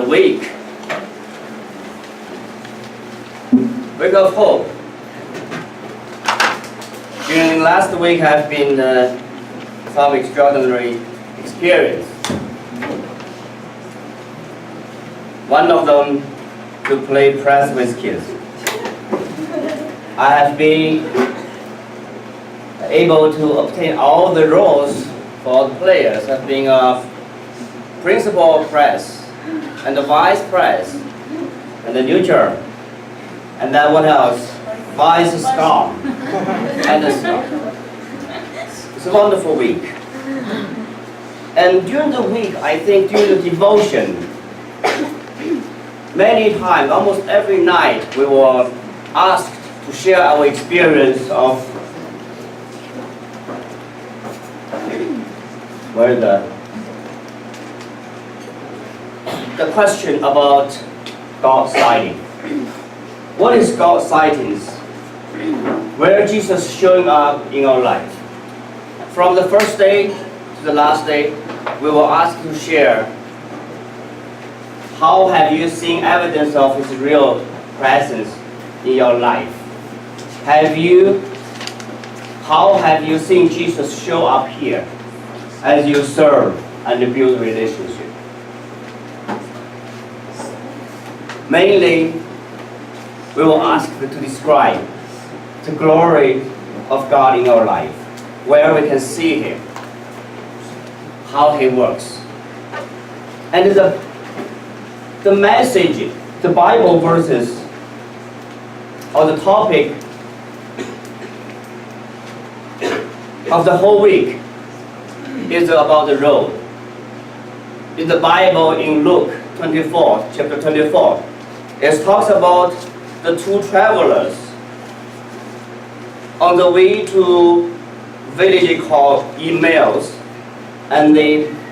week. Week of hope. During last week have been some extraordinary experience. One of them to play press with kids. I have been able to obtain all the roles for the players. I've been a principal press and the vice press and the neutral, and then what else? Vice star and the star. It's a wonderful week. And during the week, I think during the devotion, many times, almost every night, we were asked to share our experience of the question about God sighting. What is God sightings? Where Jesus showing up in our life? From the first day to the last day, we were asked to share how have you seen evidence of His real presence in your life? How have you seen Jesus show up here as you serve and build relationship? Mainly, we will ask to describe the glory of God in our life, where we can see Him, how He works. And the message, the Bible verses, or the topic of the whole week is about the road. In the Bible, in Luke 24, chapter 24, it talks about the two travelers on the way to village called Emmaus, and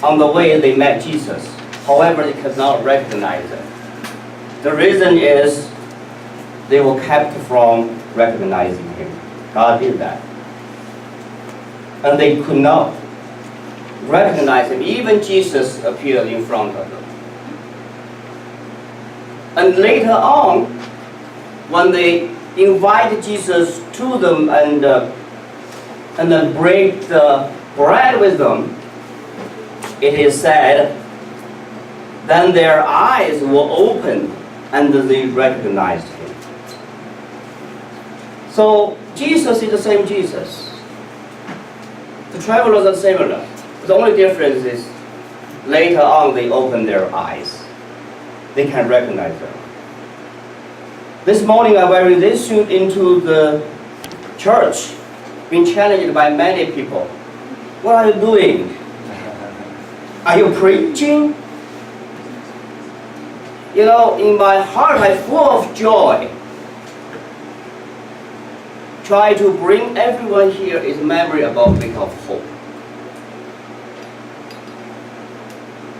on the way they met Jesus. However, they could not recognize Him. The reason is they were kept from recognizing Him. God did that. And they could not recognize Him. Even Jesus appeared in front of them. And later on, when they invited Jesus to them and then break the bread with them, it is said, then their eyes were opened and they recognized Him. So Jesus is the same Jesus. The travelers are similar. The only difference is later on they open their eyes. They can recognize them. This morning I'm wearing this suit into the church, being challenged by many people. What are you doing? Are you preaching? You know, in my heart I'm full of joy. Try to bring everyone here is memory about week of hope.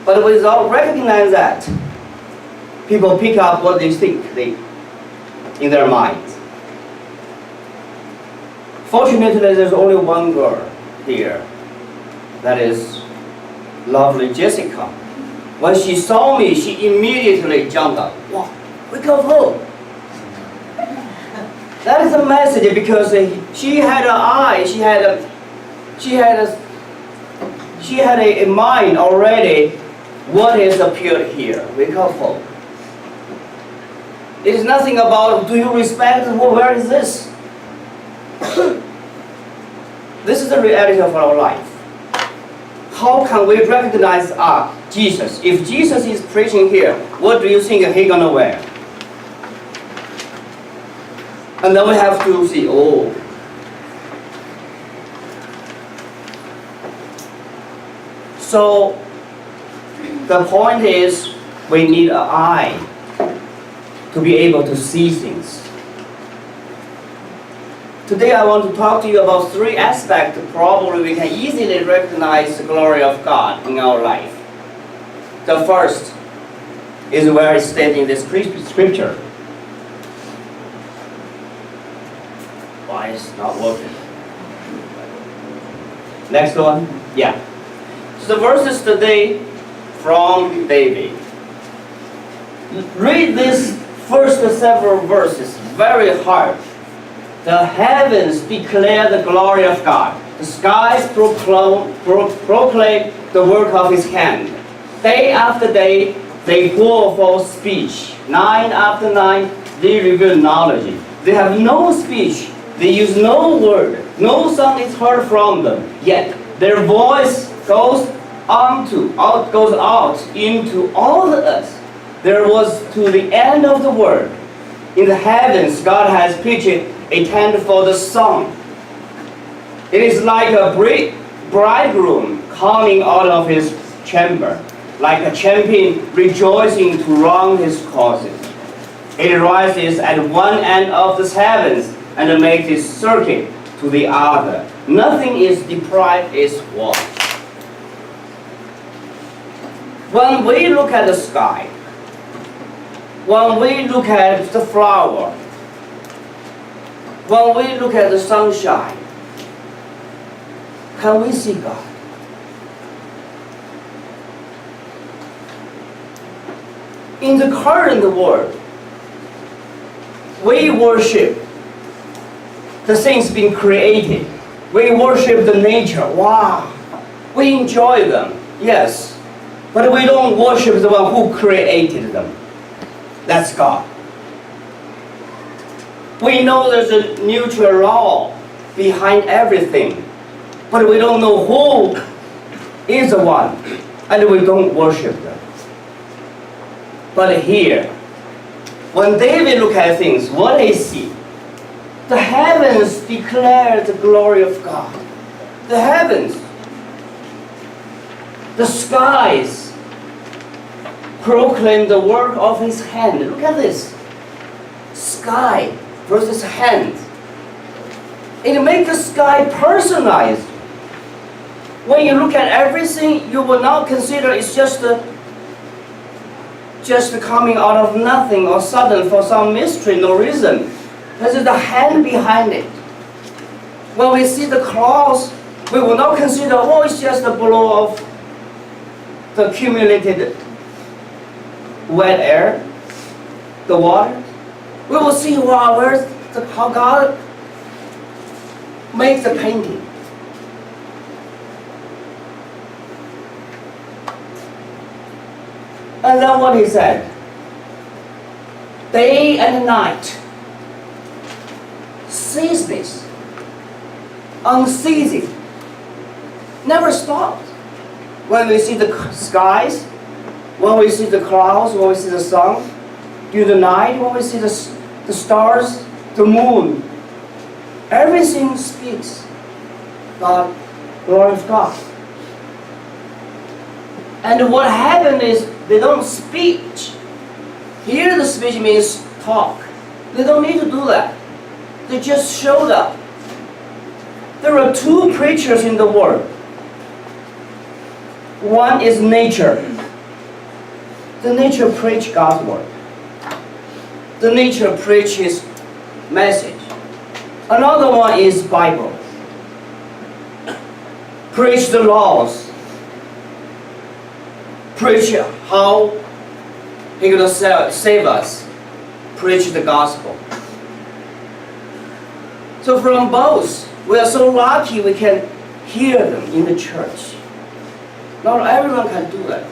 But without recognizing that, people pick up what they think in their minds. Fortunately, there's only one girl here. That is lovely Jessica. When she saw me, she immediately jumped up. Wow, week of hope. That is a message because she had an eye, she had a mind already. What is appeared here? Week of hope. It is nothing about do you respect where is this? This is the reality of our life. How can we recognize Jesus? If Jesus is preaching here, what do you think He's gonna wear? And then we have to see, oh. So the point is we need an eye to be able to see things. Today I want to talk to you about three aspects probably we can easily recognize the glory of God in our life. The first is where it's stated in this scripture. Why is not working? Next one. Yeah. So the verses today from David. Read these first several verses very hard. The heavens declare the glory of God. The skies proclaim the work of His hand. Day after day, they pour forth speech. Night after night, they reveal knowledge. They have no speech. They use no word. No sound is heard from them. Yet their voice goes out into all the earth. There was to the end of the world. In the heavens, God has pitched a tent for the sun. It is like a bridegroom coming out of his chamber, like a champion rejoicing to run his courses. It rises at one end of the heavens and makes its circuit to the other. Nothing is deprived its watch. When we look at the sky, when we look at the flower, when we look at the sunshine, can we see God? In the current world, we worship the things being created. We worship the nature. Wow! We enjoy them, yes. But we don't worship the one who created them. That's God. We know there's a natural law behind everything, but we don't know who is the one, and we don't worship them. But here, when David look at things, what he see? The heavens declare the glory of God. The heavens, the skies proclaim the work of His hand. Look at this. Sky versus hand. It makes the sky personalized. When you look at everything, you will not consider it's just coming out of nothing or sudden for some mystery, no reason. This is the hand behind it. When we see the clouds, we will not consider, oh, it's just a blow of the accumulated wet air, the water. We will see, wow, how God makes the painting. And then what He said, day and night, ceaseless, unceasing, never stopped. When we see the skies, when we see the clouds, when we see the sun, during the night, when we see the stars, the moon, everything speaks God, glory of God. And what happened is they don't speak. Here the speech means talk. They don't need to do that. They just showed up. There are two preachers in the world. One is nature. The nature preaches God's word. The nature preaches message. Another one is Bible. Preach the laws. Preach how He's going to save us. Preach the gospel. So from both, we are so lucky we can hear them in the church. Not everyone can do that.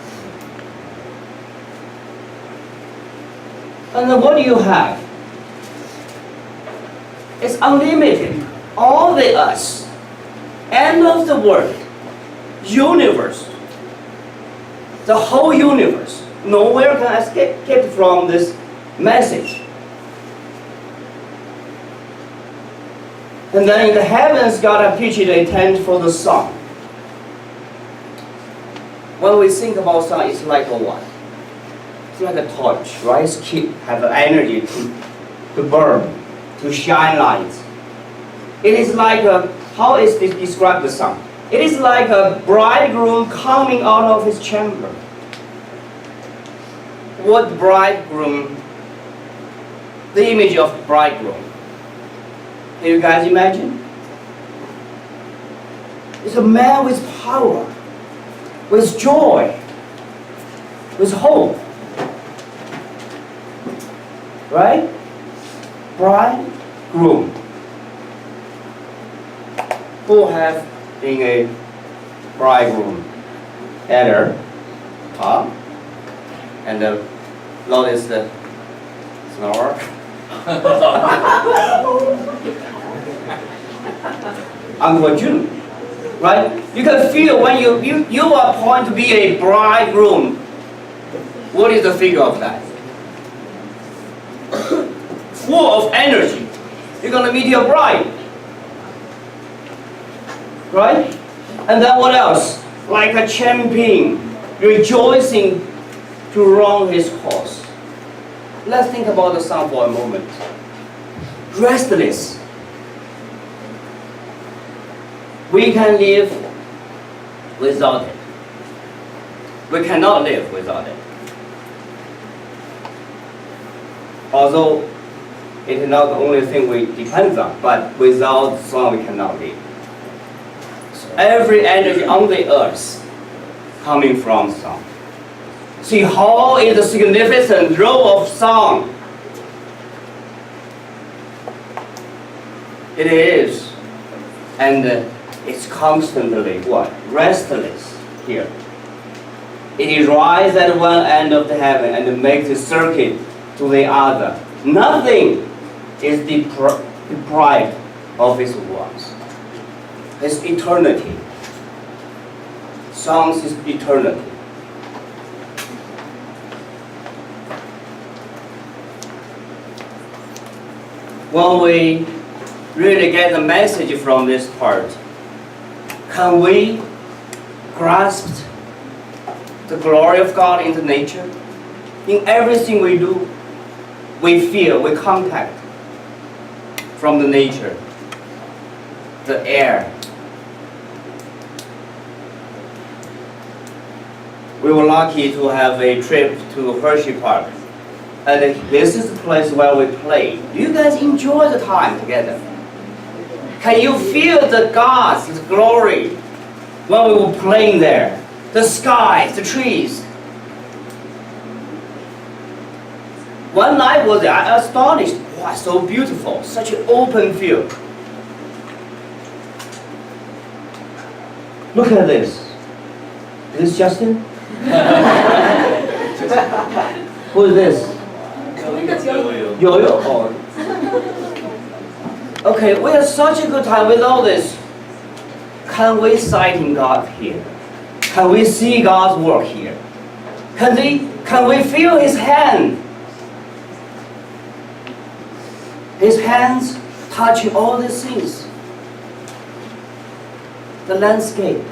And then what do you have? It's unlimited. All the us, end of the world, universe, the whole universe. Nowhere can escape from this message. And then in the heavens, God has pitched a tent for the sun. When we think about sun, it's like a what? It's like a torch, right? It's have energy to burn, to shine light. It is like how is this described the sun? It is like a bridegroom coming out of his chamber. What bridegroom? The image of bridegroom. Can you guys imagine? It's a man with power, with joy, with hope. right? Bridegroom. Who have been a bridegroom? Elder, and notice the snore. Uncle June, right? You can feel when you are going to be a bridegroom. What is the figure of that? Full of energy. You're gonna meet your bride, right? And then what else? Like a champion, rejoicing to run his course. Let's think about the song for a moment. Restless. We can live without it. We cannot live without it. Although it is not the only thing we depend on, but without song we cannot live. So every energy on the earth coming from song. See how is the significant role of song? It is, and it's constantly what? Restless here. It rises at one end of the heaven and makes a circuit to the other. Nothing is deprived of its words. It's eternity. Songs is eternity. When we really get the message from this part, can we grasp the glory of God into nature? In everything we do, we feel, we contact from the nature, the air. We were lucky to have a trip to Hershey Park. And this is the place where we play. Do you guys enjoy the time together? Can you feel the God's glory when we were playing there? The skies, the trees. One night was there, I was astonished. Wow, so beautiful, such an open field. Look at this. Is this Justin? Who is this? Yo-yo? Oh. Okay, we had such a good time with all this. Can we sight in God here? Can we see God's work here? Can we feel His hand? His hands touching all these things. The landscape.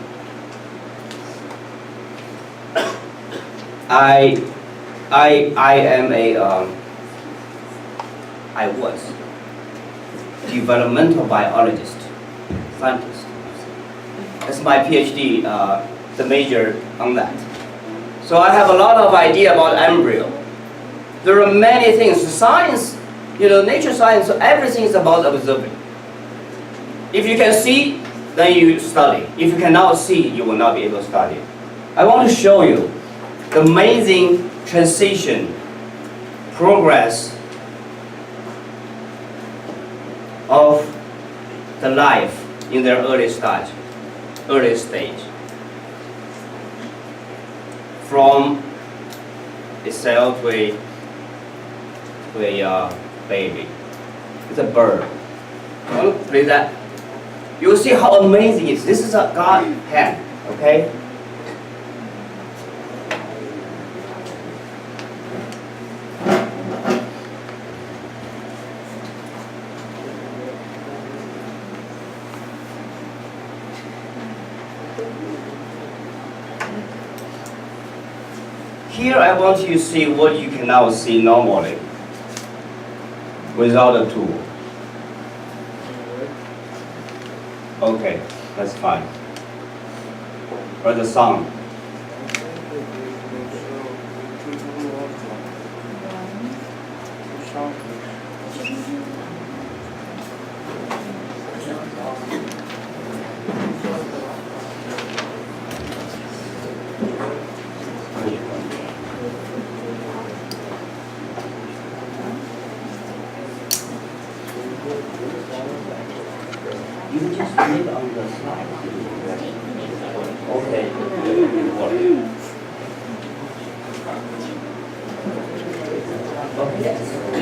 I was developmental biologist, scientist. That's my PhD, the major on that. So I have a lot of idea about embryo. There are many things. Science, nature science, everything is about observing. If you can see, then you study. If you cannot see, you will not be able to study. I want to show you the amazing transition, progress of the life in their early stage. From a cell to a baby. It's a bird. Play that. You will see how amazing it is. This is a God hand, okay? Here I want you to see what you can now see normally without a tool. Okay, that's fine. Or the sound. Okay.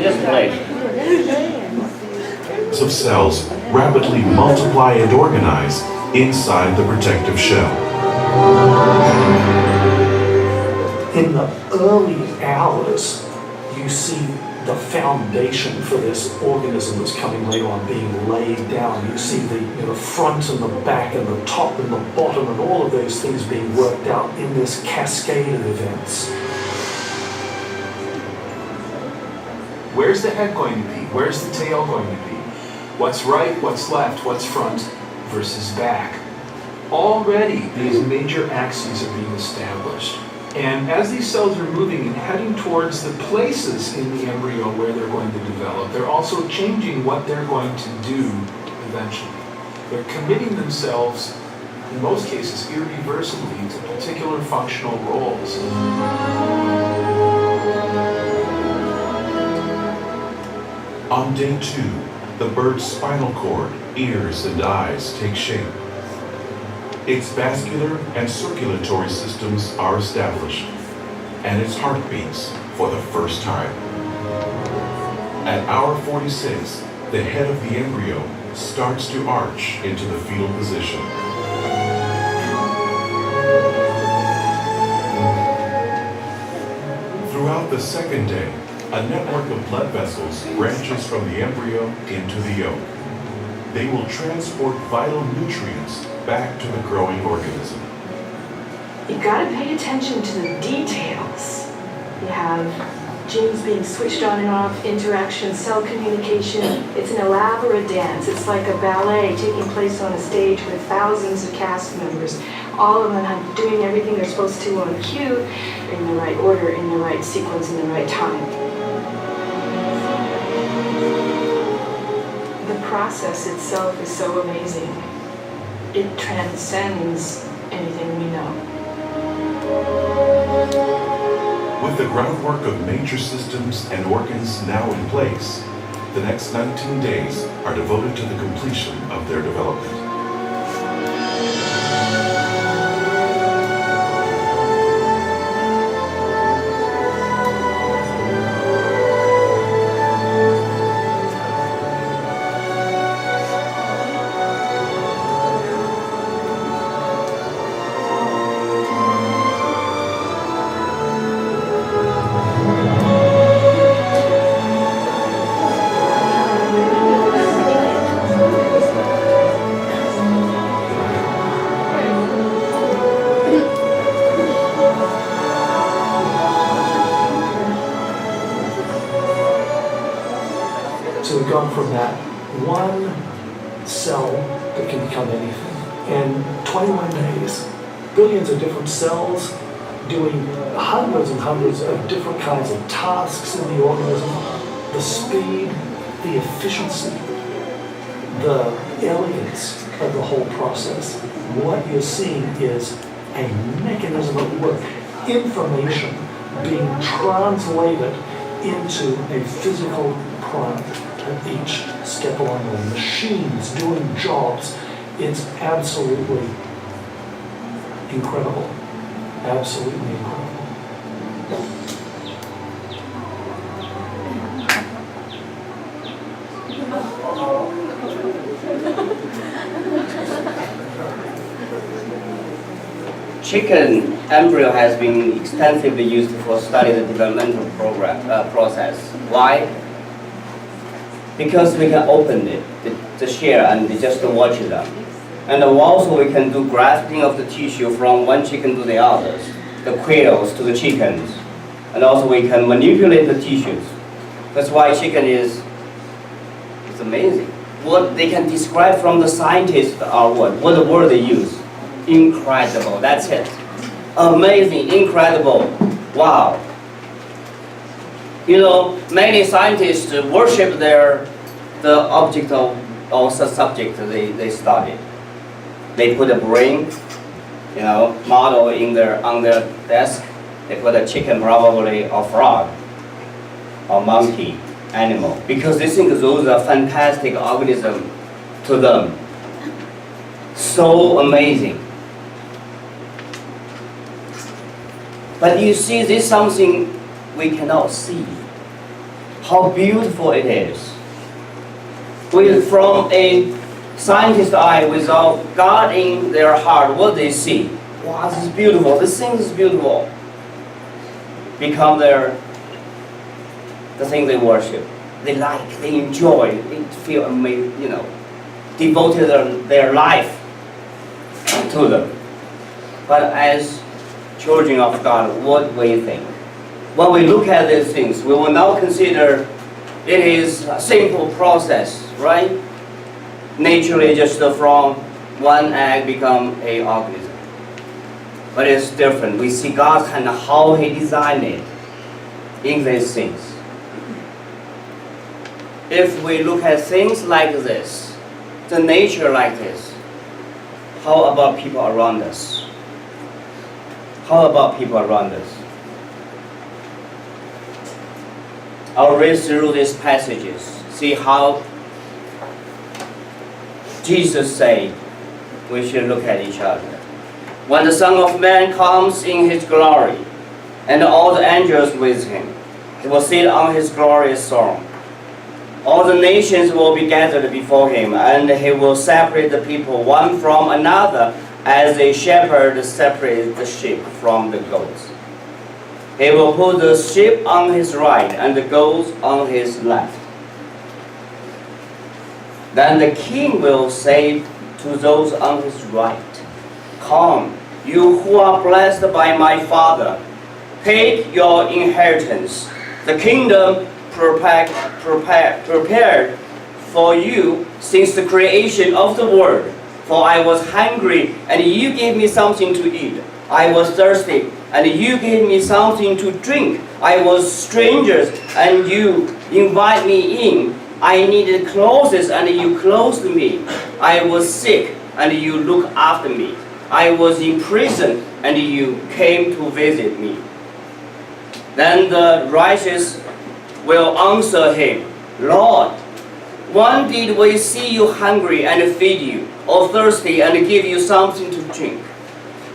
Just play. Of cells rapidly multiply and organize inside the protective shell. In the early hours, you see the foundation for this organism that's coming later on being laid down. You see the front and the back and the top and the bottom and all of those things being worked out in this cascade of events. Where's the head going to be? Where's the tail going to be? What's right, what's left, what's front versus back? Already these major axes are being established. And as these cells are moving and heading towards the places in the embryo where they're going to develop, they're also changing what they're going to do eventually. They're committing themselves, in most cases irreversibly, to particular functional roles. On day 2, the bird's spinal cord, ears, and eyes take shape. Its vascular and circulatory systems are established, and its heart beats for the first time. At hour 46, the head of the embryo starts to arch into the fetal position. Throughout the second day, a network of blood vessels branches from the embryo into the yolk. They will transport vital nutrients back to the growing organism. You've got to pay attention to the details. You have genes being switched on and off, interaction, cell communication. It's an elaborate dance. It's like a ballet taking place on a stage with thousands of cast members, all of them doing everything they're supposed to on cue, in the right order, in the right sequence, in the right time. The process itself is so amazing. It transcends anything we know. With the groundwork of major systems and organs now in place, the next 19 days are devoted to the completion of their development. So we've gone from that one cell that can become anything. In 21 days, billions of different cells doing hundreds and hundreds of different kinds of tasks in the organism. The speed, the efficiency, the elegance of the whole process. What you're seeing is a mechanism at work, information being translated into a physical product at each step along the way. Machines doing jobs. It's absolutely incredible. Absolutely incredible. Chicken embryo has been extensively used for study the developmental process. Why? Because we can open it, the shell, and just watch them. And also we can do grafting of the tissue from one chicken to the others, the quails to the chickens. And also we can manipulate the tissues. That's why chicken is amazing. What they can describe from the scientists are what the word they use. Incredible, that's it. Amazing, incredible, wow. You know, many scientists worship the object or subject they studied. They put a brain, model on their desk. They put a chicken, probably, or frog, or monkey, animal, because they think those are fantastic organisms to them. So amazing. But you see, this is something we cannot see. How beautiful it is. From a scientist's eye, without God in their heart, what they see, wow, this is beautiful, this thing is beautiful, become the thing they worship. They like, they enjoy, they feel amazing, devoted their life to them. But as children of God, what do we think? When we look at these things, we will now consider it is a simple process, right? Naturally, just from one egg become an organism. But it's different. We see God and how He designed it in these things. If we look at things like this, the nature like this, how about people around us? How about people around us? I'll read through these passages, see how Jesus said we should look at each other. When the Son of Man comes in His glory, and all the angels with Him, He will sit on His glorious throne. All the nations will be gathered before Him, and He will separate the people one from another, as a shepherd separates the sheep from the goats. He will put the sheep on His right and the goats on His left. Then the King will say to those on His right, "Come, you who are blessed by my Father, take your inheritance, the kingdom prepared for you since the creation of the world. For I was hungry, and you gave me something to eat. I was thirsty, and you gave me something to drink. I was strangers, and you invite me in. I needed clothes, and you clothed me. I was sick, and you looked after me. I was in prison, and you came to visit me." Then the righteous will answer Him, "Lord, when did we see you hungry and feed you, or thirsty and give you something to drink?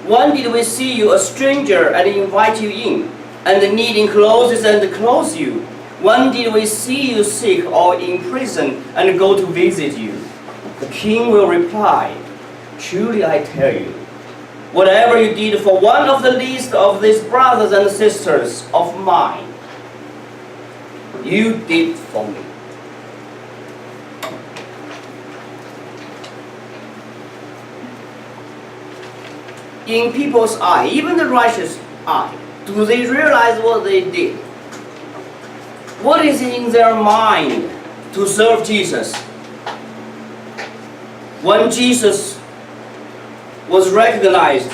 When did we see you a stranger and invite you in, and needing clothes and clothe you? When did we see you sick or in prison and go to visit you?" The King will reply, "Truly I tell you, whatever you did for one of the least of these brothers and sisters of mine, you did for me." In people's eye, even the righteous eye, do they realize what they did? What is in their mind to serve Jesus? When Jesus was recognized,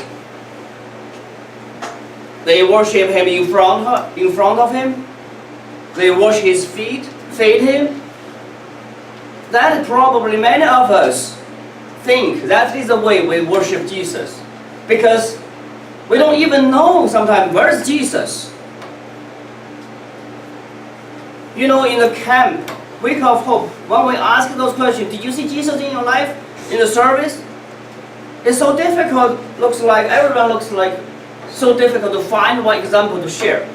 they worship Him in front of Him. They wash His feet, feed Him. That probably many of us think that is the way we worship Jesus. Because we don't even know sometimes where's Jesus. In the camp, Week of Hope, when we ask those questions, did you see Jesus in your life, in the service? It's so difficult, everyone looks like so difficult to find one example to share.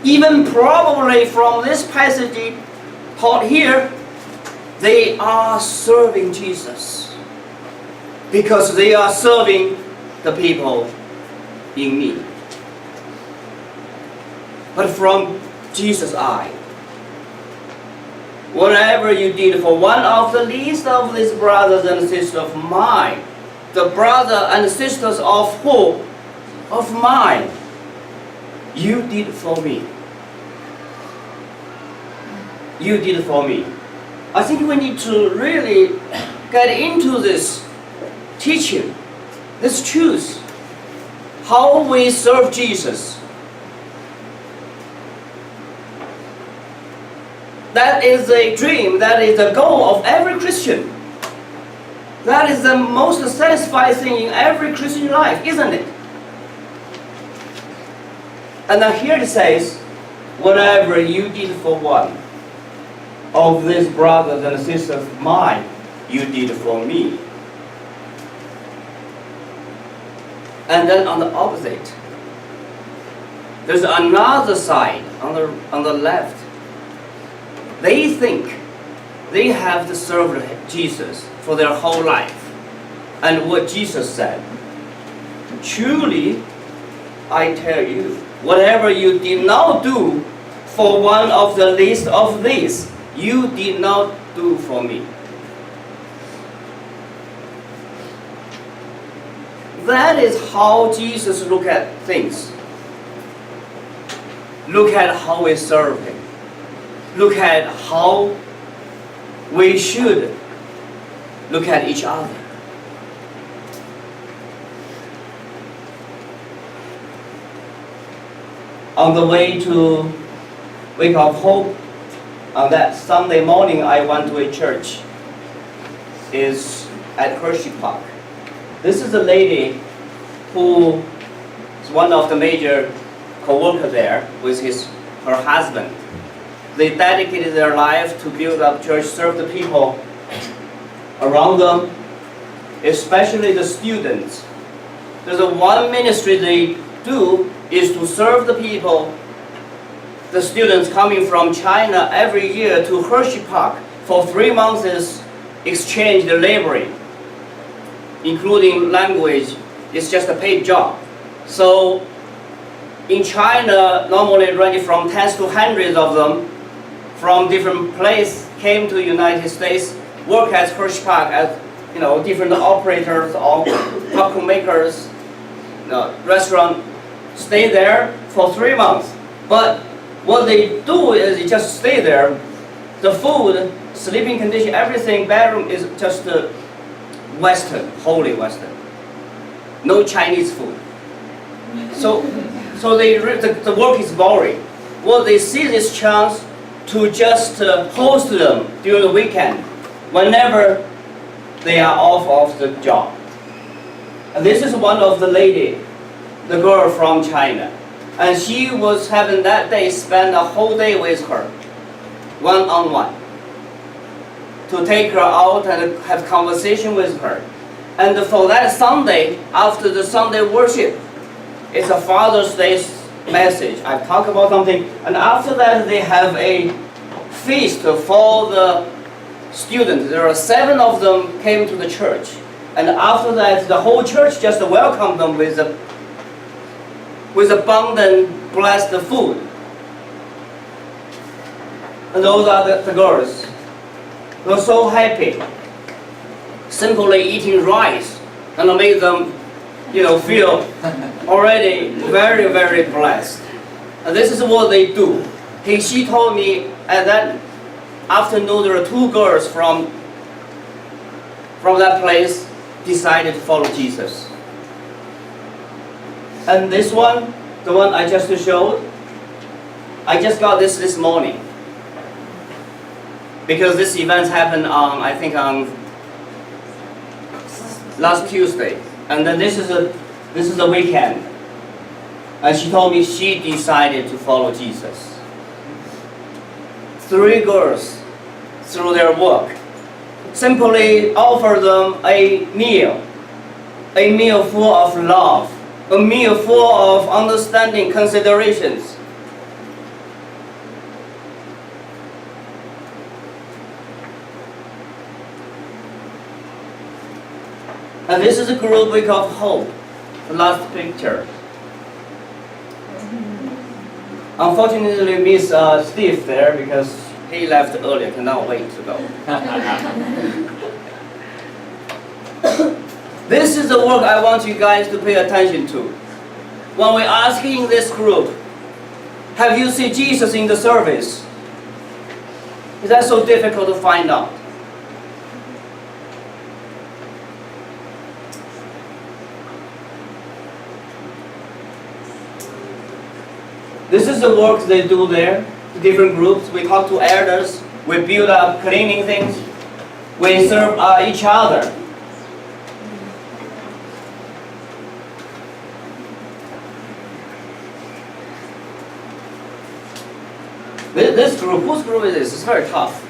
Even probably from this passage taught here, they are serving Jesus. Because they are serving the people in need. But from Jesus' eye, whatever you did for one of the least of these brothers and sisters of mine, the brother and sisters of who? Of mine, you did for me. You did for me. I think we need to really get into this teaching, this truth, how we serve Jesus. That is a dream, that is the goal of every Christian. That is the most satisfying thing in every Christian life, isn't it? And now here it says, whatever you did for one of these brothers and sisters of mine, you did for me. And then on the opposite, there's another side on the left. They think they have to serve Jesus for their whole life. And what Jesus said, truly, I tell you, whatever you did not do for one of the least of these, you did not do for me. That is how Jesus look at things. Look at how we serve Him. Look at how we should look at each other. On the way to Wake of Hope, on that Sunday morning, I went to a church. It's at Hershey Park. This is a lady who is one of the major co-workers there with her husband. They dedicated their life to build up church, serve the people around them, especially the students. There's one ministry they do is to serve the people, the students coming from China every year to Hershey Park for 3 months, exchange the laboring, including language. It's just a paid job. So in China, normally ranging from tens to hundreds of them from different places came to the United States, work at Hershey Park as different operators or popcorn makers, restaurant, stay there for 3 months. But what they do is they just stay there. The food, sleeping condition, everything, bedroom is just Western, wholly Western. No Chinese food. So the work is boring. Well, they see this chance to just host them during the weekend, whenever they are off of the job. And this is one of the lady, the girl from China. And she was having that day spend a whole day with her, one-on-one, to take her out and have conversation with her. And for that Sunday, after the Sunday worship, it's a Father's Day message. I talk about something, and after that they have a feast for the students. There are 7 of them came to the church, and after that the whole church just welcomed them with abundant blessed food. And those are the girls. They're so happy. Simply eating rice and make them, feel already very, very blessed. And this is what they do. She told me at that afternoon there were 2 girls from that place decided to follow Jesus. And this one, the one I just showed, I just got this morning. Because this event happened on last Tuesday. And then this is a weekend. And she told me she decided to follow Jesus. 3 girls, through their work, simply offer them a meal full of love, a meal full of understanding, considerations. And this is a group Week of Hope, the last picture. Unfortunately, Miss Steve there because he left earlier, cannot wait to go. This is the work I want you guys to pay attention to. When we're asking this group, have you seen Jesus in the service? Is that so difficult to find out? This is the work they do there, the different groups. We talk to elders, we build up cleaning things, we serve each other. This group, whose group is this? It's very tough.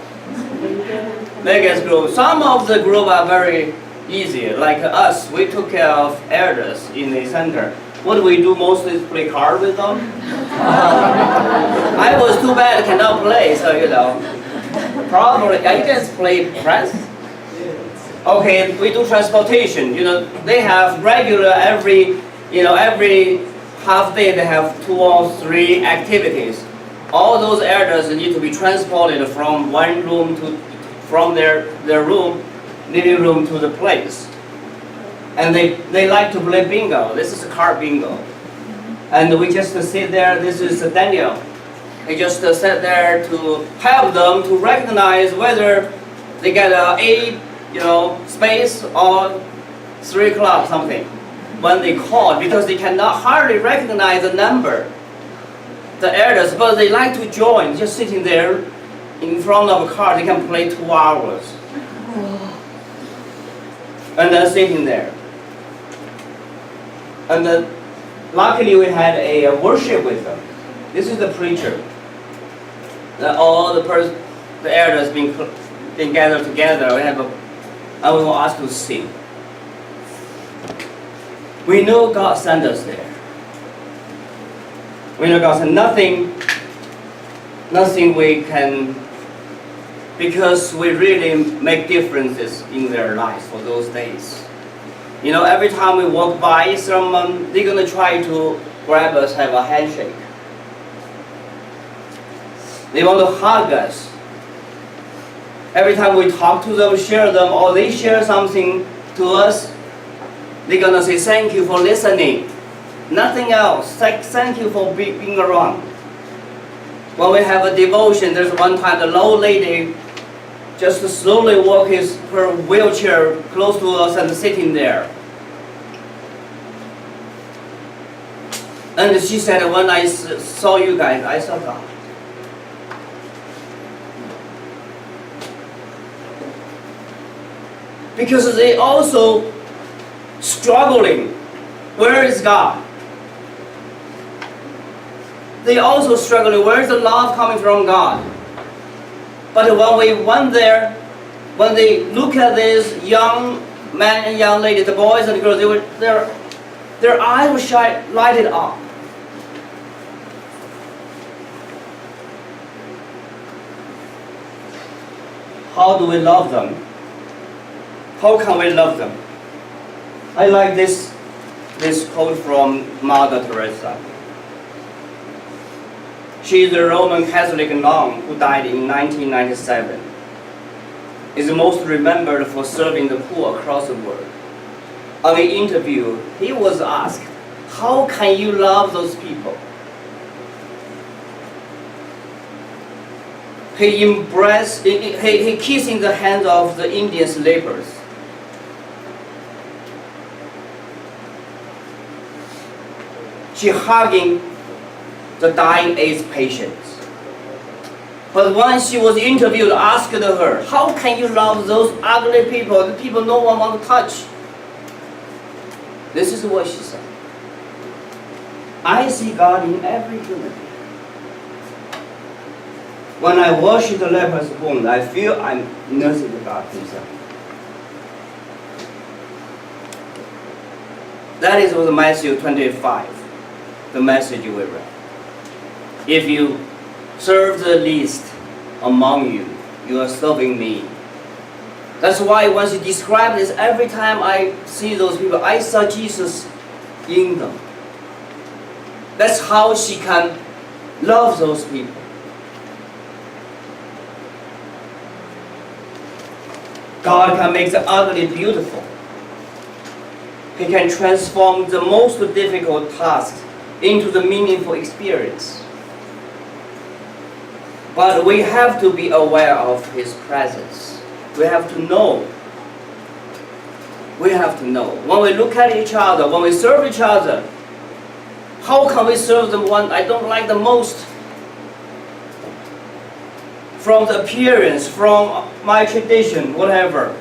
Vegas group. Some of the group are very easy. Like us, we took care of elders in the center. What do we do mostly is play cards with them. I was too bad, cannot play, so you know. Probably, you guys play press? Okay, we do transportation. You know, they have regular every half day they have 2 or 3 activities. All those elders need to be transported from one room from their room, living room to the place. And they like to play bingo. This is a card bingo. And we just sit there. This is Daniel. He just sat there to help them to recognize whether they get a space or 3 o'clock something when they call, because they cannot hardly recognize the number. The elders, but they like to join, just sitting there in front of a car. They can play 2 hours. And then sitting there. And then luckily we had a worship with them. This is the preacher. All the elders being gathered together. And we were asked to sing. We know God sent us there. We know God sent nothing we can, because we really make differences in their lives for those days. You know, every time we walk by someone, they're going to try to grab us, have a handshake. They want to hug us. Every time we talk to them, share them, or they share something to us, they're going to say thank you for listening. Nothing else. Thank you for being around. When we have a devotion, there's one time the old lady just slowly walk her wheelchair close to us and sitting there. And she said, when I saw you guys, I saw God. Because they also struggling. Where is God? They also struggling. Where is the love coming from God? But when we went there, when they look at this young man and young lady, the boys and the girls, their eyes were lighted up. How do we love them? How can we love them? I like this quote from Mother Teresa. She is a Roman Catholic nun who died in 1997. Is most remembered for serving the poor across the world. On an interview, he was asked, how can you love those people? He kissing the hands of the Indian lepers. She hugging the dying AIDS patients. But when she was interviewed, asked her, how can you love those ugly people, the people no one wants to touch? This is what she said. I see God in every human being. When I wash the leper's wound, I feel I'm nursing God himself. That is what Matthew 25, the message we read. If you serve the least among you, you are serving me. That's why when she described this, every time I see those people, I saw Jesus in them. That's how she can love those people. God can make the ugly beautiful. He can transform the most difficult task into the meaningful experience. But we have to be aware of His presence. We have to know. We have to know. When we look at each other, when we serve each other, how can we serve the one I don't like the most? From the appearance, from my tradition, whatever.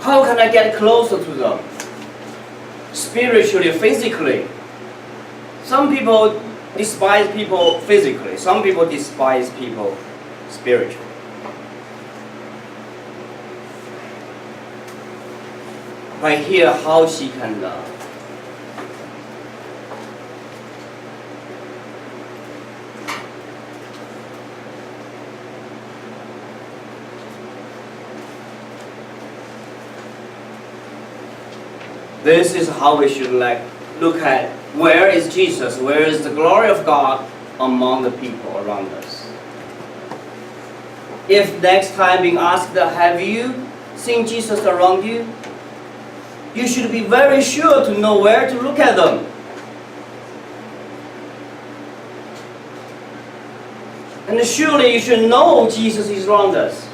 How can I get closer to them? Spiritually, physically. Some people despise people physically. Some people despise people spiritually. right here how she can love. This is how we should look at where is Jesus, where is the glory of God among the people around us. If next time being asked, have you seen Jesus around you? You should be very sure to know where to look at them. And surely you should know Jesus is around us.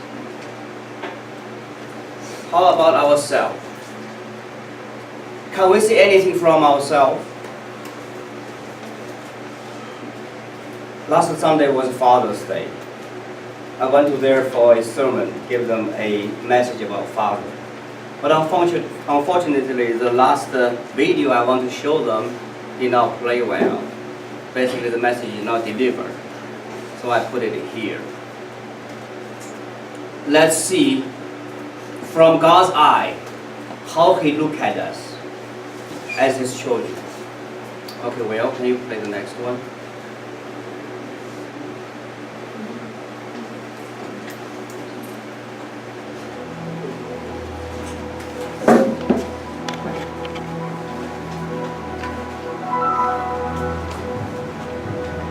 How about ourselves? Can we see anything from ourselves? Last Sunday was Father's Day. I went to there for a sermon, give them a message about Father. But unfortunately, the last video I want to show them did not play well. Basically, the message is not delivered. So I put it here. Let's see from God's eye how He looks at us as His children. Okay, well, can you play the next one?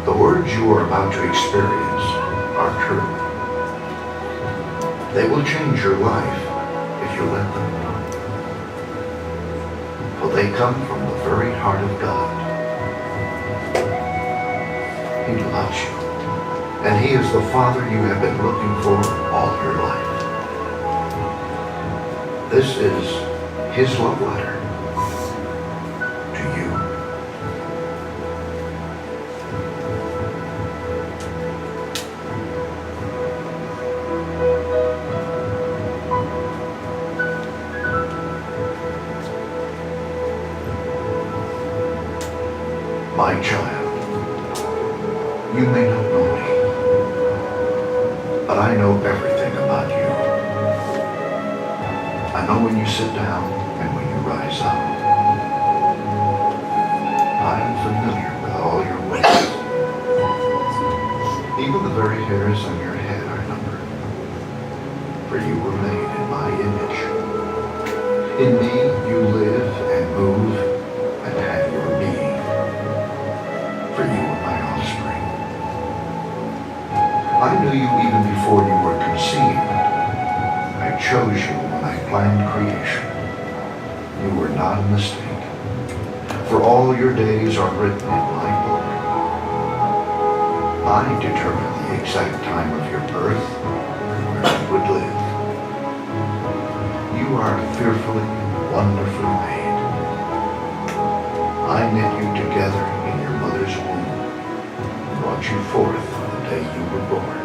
The words you are about to experience are true. They will change your life if you let them. For they come from the very heart of God. He loves you, and He is the Father you have been looking for all your life. This is His love letter to you. My child, you may not know me, but I know everything about you. I know when you sit down and when you rise up. I am familiar with all your ways. Even the very hairs on your head are numbered, for you were made in my image. In me you live and move and have your being. For you are my offspring. I knew you even before you were conceived. I chose you when I planned creation. You were not a mistake. For all your days are written in my book. I determined the exact time of your birth and where you would live. You are fearfully, wonderfully made. I knit you together in your mother's womb and brought you forth on the day you were born.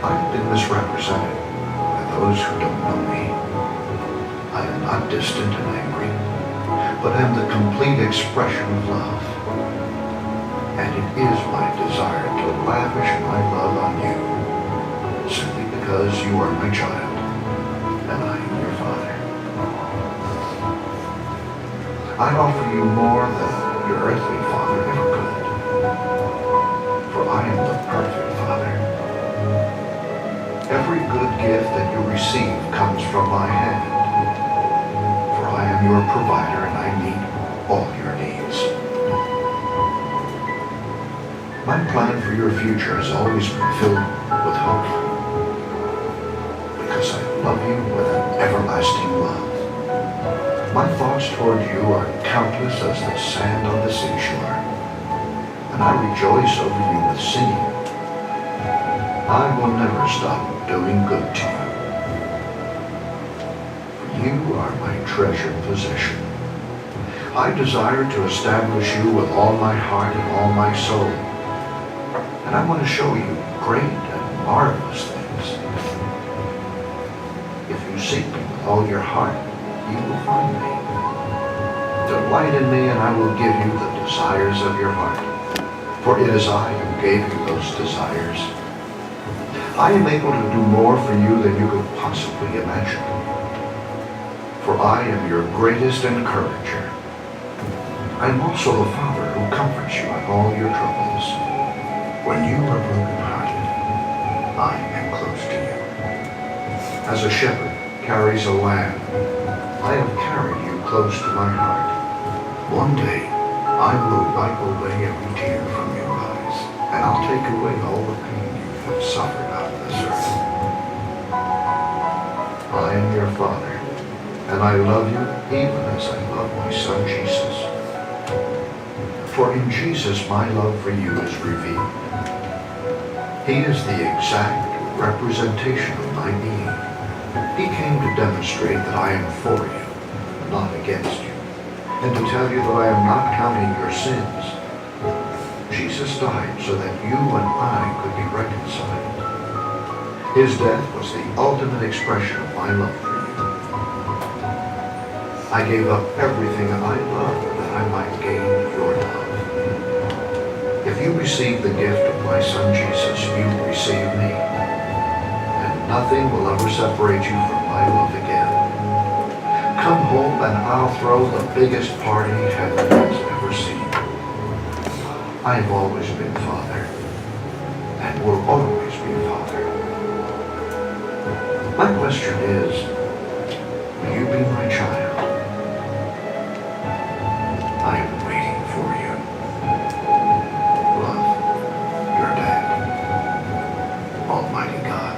I've been misrepresented by those who don't know me. I am not distant and angry, but am the complete expression of love. And it is my desire to lavish my love on you, simply because you are my child and I am your father. I offer you more than your earthly father ever could, for I am the perfect Father. Every good gift that you receive comes from my hand, for I am your provider and I meet all your needs. My plan for your future has always been filled with hope, because I love you with an everlasting love. My thoughts toward you are countless as the sand on the seashore, and I rejoice over you with singing. I will never stop doing good to you. For you are my treasured possession. I desire to establish you with all my heart and all my soul, and I want to show you great and marvelous things. If you seek me with all your heart, you will find me. Delight in me and I will give you the desires of your heart. For it is I who gave you those desires. I am able to do more for you than you could possibly imagine. for I am your greatest encourager. I am also the Father who comforts you in all your troubles. When you are brokenhearted, I am close to you. As a shepherd carries a lamb, I have carried you close to my heart. One day, I will wipe away every tear from your eyes, and I'll take away all the pain you have suffered on this earth. I am your Father, and I love you even as I love my Son Jesus. For in Jesus my love for you is revealed. He is the exact representation of my being. He came to demonstrate that I am for you, not against you, and to tell you that I am not counting your sins. Jesus died so that you and I could be reconciled. His death was the ultimate expression of my love for you. I gave up everything I loved that I might gain your love. If you receive the gift of my Son Jesus, you receive me. And nothing will ever separate you from my love again. Come home and I'll throw the biggest party heaven has ever seen. I have always been Father, and will always be Father. My question is, will you be my child? I am waiting for you. Love, your dad, Almighty God.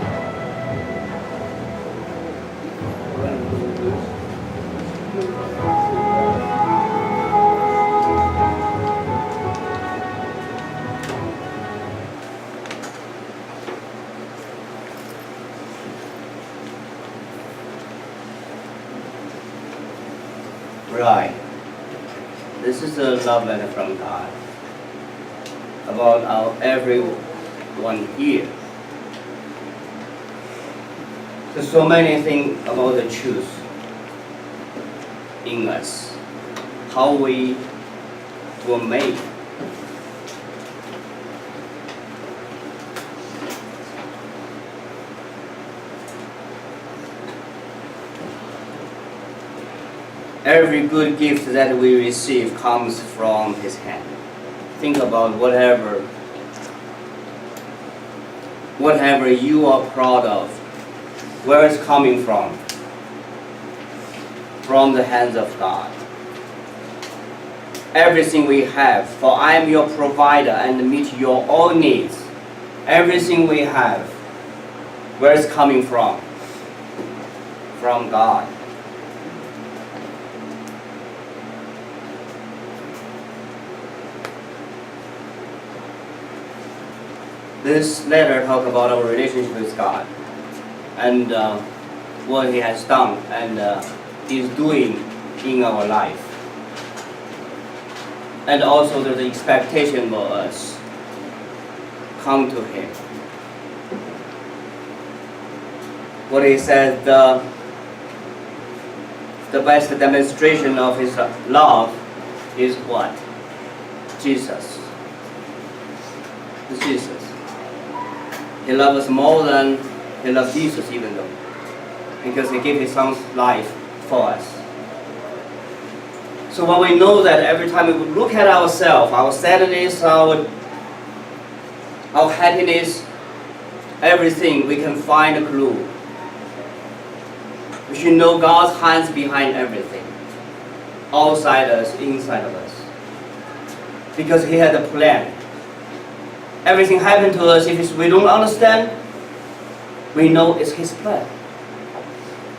Right. This is a love letter from God about everyone here. There's so many things about the truth in us, how we were made. Every good gift that we receive comes from His hand. Think about whatever you are proud of, where it's coming from the hands of God. Everything we have, for I am your provider and meet your all needs. Everything we have, where it's coming from God. This letter talks about our relationship with God and what He has done and is doing in our life. And also there's the expectation for us come to Him. What He said, the best demonstration of His love is what? Jesus. It's Jesus. He loves us more than He loves Jesus, even though, because He gave His Son's life for us. So when we know that every time we look at ourselves, our sadness, our happiness, everything, we can find a clue. We should know God's hands behind everything, outside us, inside of us, because He had a plan. Everything happened to us, if we don't understand, we know it's His plan.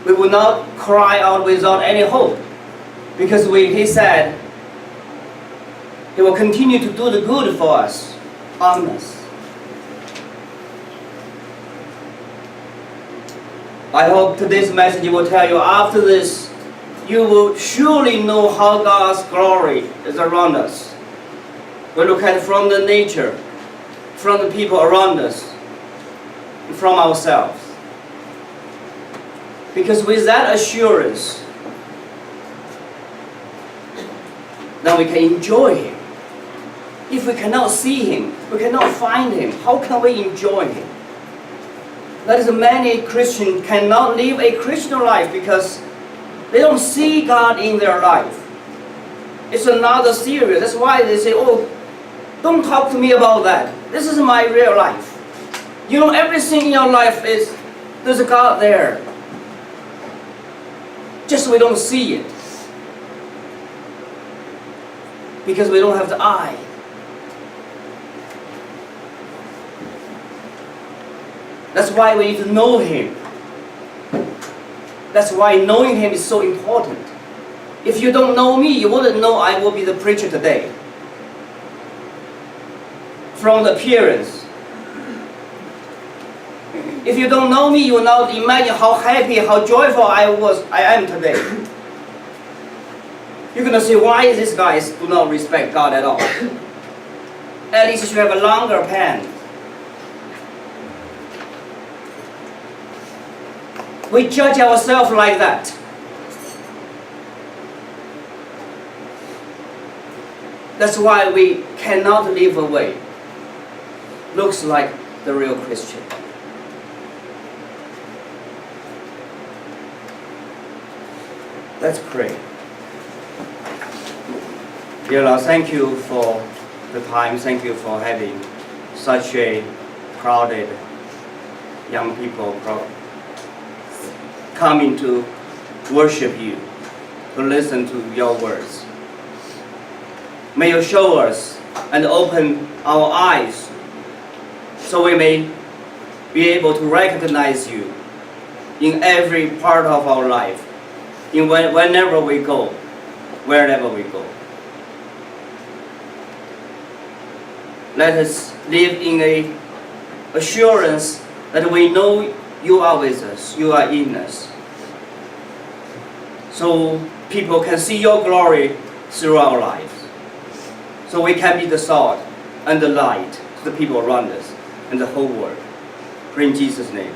We will not cry out without any hope, because He said He will continue to do the good for us, on us. I hope today's message will tell you, after this, you will surely know how God's glory is around us. We look at it from the nature, from the people around us, and from ourselves. Because with that assurance, then we can enjoy Him. If we cannot see Him, we cannot find Him, how can we enjoy Him? That is, many Christians cannot live a Christian life because They don't see God in their life. It's another serious. That's why they say, oh, don't talk to me about that. This is my real life. You know, everything in your life there's a God there. Just we don't see it. Because we don't have the eye. That's why we need to know Him. That's why knowing Him is so important. If you don't know me, you wouldn't know I will be the preacher today. From the appearance. If you don't know me, you will not imagine how happy, how joyful I am today. You're going to say, why these guys do not respect God at all? At least you should have a longer pen. We judge ourselves like that. That's why we cannot live away. Looks like the real Christian. Let's pray. Dear Lord, thank you for the time. Thank you for having such a crowded young people coming to worship you, to listen to your words. May you show us and open our eyes so we may be able to recognize you in every part of our life, whenever we go, wherever we go. Let us live in a assurance that we know you are with us, you are in us. So people can see your glory through our lives. So we can be the salt and the light to the people around us and the whole world. Pray in Jesus' name.